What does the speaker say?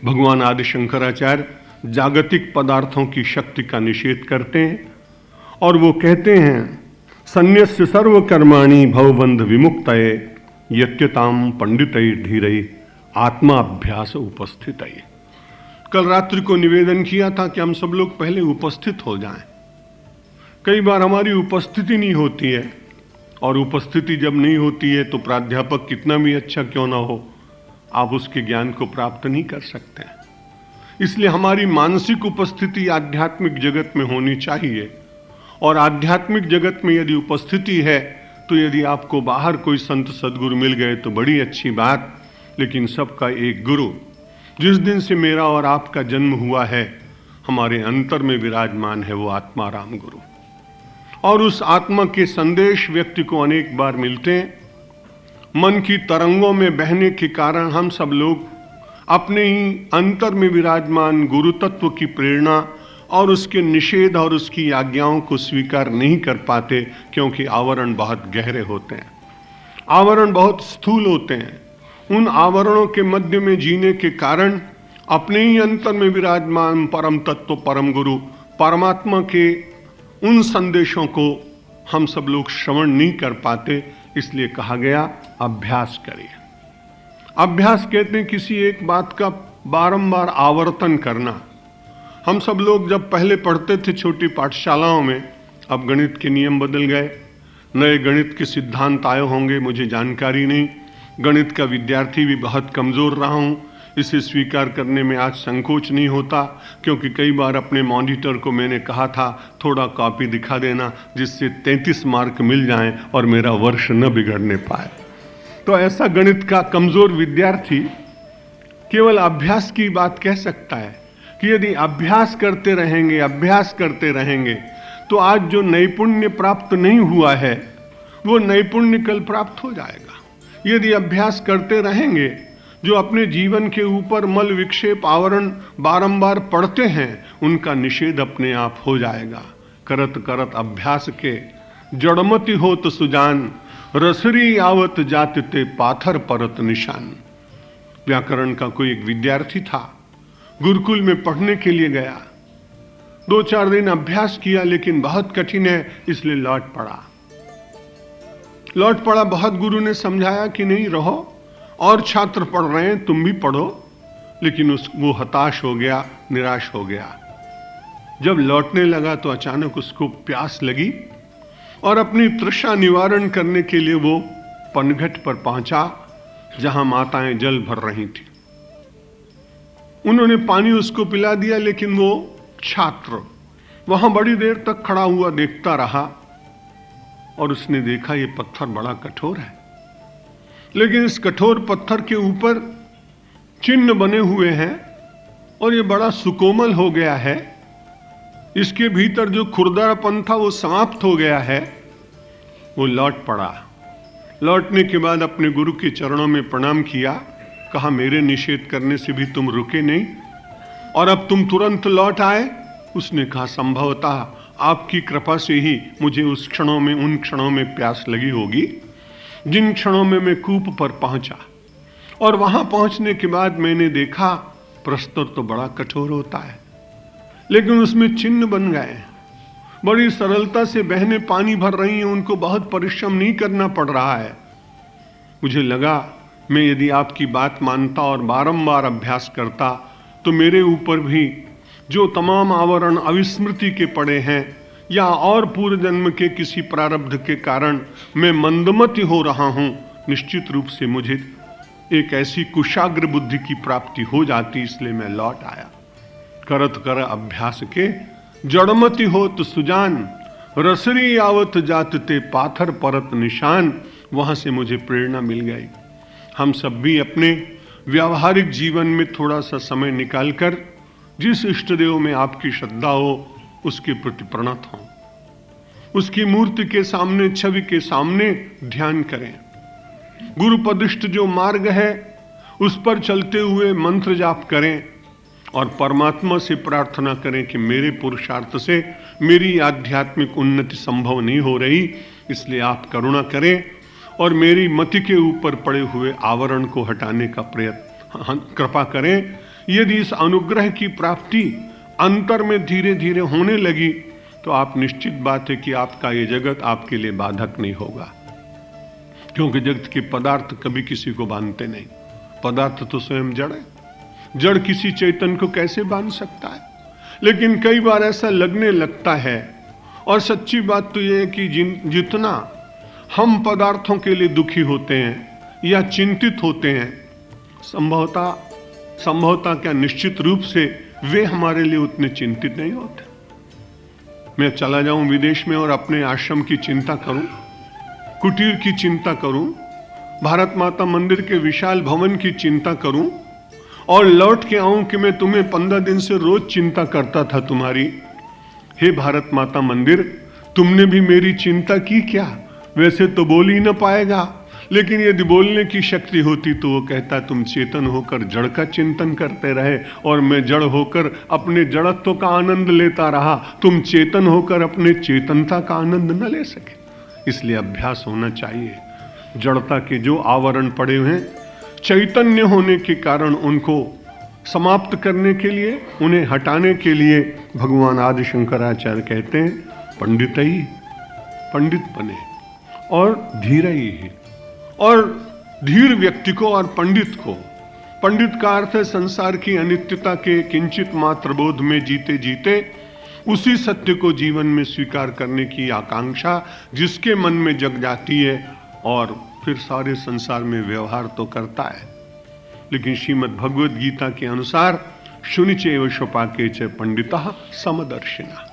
भगवान आदि शंकराचार्य जागतिक पदार्थों की शक्ति का निषेध करते हैं और वो कहते हैं संन्यस्य सर्व कर्माणि भवबंध विमुक्तये यत्यताम पंडितै धीरै आत्माभ्यास उपस्थितये। कल रात्रि को निवेदन किया था कि हम सब लोग पहले उपस्थित हो जाएं। कई बार हमारी उपस्थिति नहीं होती है, और उपस्थिति जब नहीं होती है तो प्राध्यापक कितना भी अच्छा क्यों ना हो, आप उसके ज्ञान को प्राप्त नहीं कर सकते। इसलिए हमारी मानसिक उपस्थिति आध्यात्मिक जगत में होनी चाहिए, और आध्यात्मिक जगत में यदि उपस्थिति है तो यदि आपको बाहर कोई संत सद्गुरु मिल गए तो बड़ी अच्छी बात, लेकिन सबका एक गुरु जिस दिन से मेरा और आपका जन्म हुआ है हमारे अंतर में विराजमान है, वो आत्मा राम गुरु। और उस आत्मा के संदेश व्यक्ति को अनेक बार मिलते हैं। मन की तरंगों में बहने के कारण हम सब लोग अपने ही अंतर में विराजमान गुरु तत्व की प्रेरणा और उसके निषेध और उसकी आज्ञाओं को स्वीकार नहीं कर पाते, क्योंकि आवरण बहुत गहरे होते हैं, आवरण बहुत स्थूल होते हैं। उन आवरणों के मध्य में जीने के कारण अपने ही अंतर में विराजमान परम तत्व परम गुरु परमात्मा के उन संदेशों को हम सब लोग श्रवण नहीं कर पाते। इसलिए कहा गया अभ्यास करिए। अभ्यास कहते हैं किसी एक बात का बारंबार आवर्तन करना। हम सब लोग जब पहले पढ़ते थे छोटी पाठशालाओं में, अब गणित के नियम बदल गए, नए गणित के सिद्धांत आए होंगे, मुझे जानकारी नहीं। गणित का विद्यार्थी भी बहुत कमज़ोर रहा हूँ, इसे स्वीकार करने में आज संकोच नहीं होता, क्योंकि कई बार अपने मॉनिटर को मैंने कहा था थोड़ा कॉपी दिखा देना जिससे 33 मार्क मिल जाएं और मेरा वर्ष न बिगड़ने पाए। तो ऐसा गणित का कमज़ोर विद्यार्थी केवल अभ्यास की बात कह सकता है कि यदि अभ्यास करते रहेंगे तो आज जो नैपुण्य प्राप्त नहीं हुआ है वो नैपुण्य कल प्राप्त हो जाएगा। यदि अभ्यास करते रहेंगे, जो अपने जीवन के ऊपर मल विक्षेप आवरण बारंबार पढ़ते हैं उनका निषेध अपने आप हो जाएगा। करत करत अभ्यास के जड़मति होत सुजान, रसरी आवत जाते पाथर परत निशान। व्याकरण का कोई एक विद्यार्थी था, गुरुकुल में पढ़ने के लिए गया, 2-4 दिन अभ्यास किया लेकिन बहुत कठिन है इसलिए लौट पड़ा। बहुत गुरु ने समझाया कि नहीं रहो, और छात्र पढ़ रहे हैं तुम भी पढ़ो, लेकिन वो हताश हो गया, निराश हो गया। जब लौटने लगा तो अचानक उसको प्यास लगी और अपनी तृष्णा निवारण करने के लिए वो पनघट पर पहुंचा जहां माताएं जल भर रही थी। उन्होंने पानी उसको पिला दिया, लेकिन वो छात्र वहां बड़ी देर तक खड़ा हुआ देखता रहा और उसने देखा ये पत्थर बड़ा कठोर है, लेकिन इस कठोर पत्थर के ऊपर चिन्ह बने हुए हैं और ये बड़ा सुकोमल हो गया है, इसके भीतर जो खुरदरापन था वो समाप्त हो गया है। वो लौट पड़ा। लौटने के बाद अपने गुरु के चरणों में प्रणाम किया, कहा मेरे निषेध करने से भी तुम रुके नहीं और अब तुम तुरंत लौट आए। उसने कहा संभवतः आपकी कृपा से ही मुझे उन क्षणों में प्यास लगी होगी जिन क्षणों में मैं कूप पर पहुंचा, और वहां पहुंचने के बाद मैंने देखा प्रस्तर तो बड़ा कठोर होता है, लेकिन उसमें चिन्ह बन गए, बड़ी सरलता से बहने पानी भर रही हैं, उनको बहुत परिश्रम नहीं करना पड़ रहा है। मुझे लगा मैं यदि आपकी बात मानता और बारंबार अभ्यास करता तो मेरे ऊपर भी जो तमाम आवरण अविस्मृति के पड़े हैं या और पूर्व जन्म के किसी प्रारब्ध के कारण मैं मंदमति हो रहा हूं, निश्चित रूप से मुझे एक ऐसी कुशाग्र बुद्धि की प्राप्ति हो जाती। इसलिए मैं लौट आया। करत कर अभ्यास के जड़मति होत सुजान, रसरी आवत जाते पाथर परत निशान। वहां से मुझे प्रेरणा मिल गई। हम सब भी अपने व्यावहारिक जीवन में थोड़ा सा समय निकालकर जिस इष्ट देव में आपकी श्रद्धा हो उसके प्रति प्रणत हों, उसकी मूर्ति के सामने, छवि के सामने ध्यान करें। गुरुपदिष्ट जो मार्ग है उस पर चलते हुए मंत्र जाप करें और परमात्मा से प्रार्थना करें कि मेरे पुरुषार्थ से मेरी आध्यात्मिक उन्नति संभव नहीं हो रही, इसलिए आप करुणा करें और मेरी मति के ऊपर पड़े हुए आवरण को हटाने का प्रयत्न कृपा करें। यदि इस अनुग्रह की प्राप्ति अंतर में धीरे धीरे होने लगी तो आप निश्चित बात है कि आपका ये जगत आपके लिए बाधक नहीं होगा, क्योंकि जगत के पदार्थ कभी किसी को बांधते नहीं। पदार्थ तो स्वयं जड़ है, जड़ किसी चैतन्य को कैसे बांध सकता है। लेकिन कई बार ऐसा लगने लगता है, और सच्ची बात तो यह है कि जितना हम पदार्थों के लिए दुखी होते हैं या चिंतित होते हैं, संभवतः क्या निश्चित रूप से वे हमारे लिए उतने चिंतित नहीं होते। मैं चला जाऊं विदेश में और अपने आश्रम की चिंता करूं, कुटीर की चिंता करूं, भारत माता मंदिर के विशाल भवन की चिंता करूं, और लौट के आऊं कि मैं तुम्हें 15 दिन से रोज चिंता करता था तुम्हारी। हे भारत माता मंदिर, तुमने भी मेरी चिंता की क्या? वैसे तो बोल ही ना पाएगा, लेकिन यदि बोलने की शक्ति होती तो वो कहता तुम चेतन होकर जड़ का चिंतन करते रहे और मैं जड़ होकर अपने जड़त्व का आनंद लेता रहा, तुम चेतन होकर अपने चेतनता का आनंद न ले सके। इसलिए अभ्यास होना चाहिए। जड़ता के जो आवरण पड़े हुए हैं, चैतन्य होने के कारण उनको समाप्त करने के लिए, उन्हें हटाने के लिए भगवान आदि शंकराचार्य कहते हैं पंडित बने और धीरई। और धीर व्यक्ति को और पंडित का अर्थ है संसार की अनित्यता के किंचित मात्र बोध में जीते जीते उसी सत्य को जीवन में स्वीकार करने की आकांक्षा जिसके मन में जग जाती है, और फिर सारे संसार में व्यवहार तो करता है। लेकिन श्रीमद् भगवद गीता के अनुसार शुनिचैव शोपाके च पंडितः समदर्शिनः।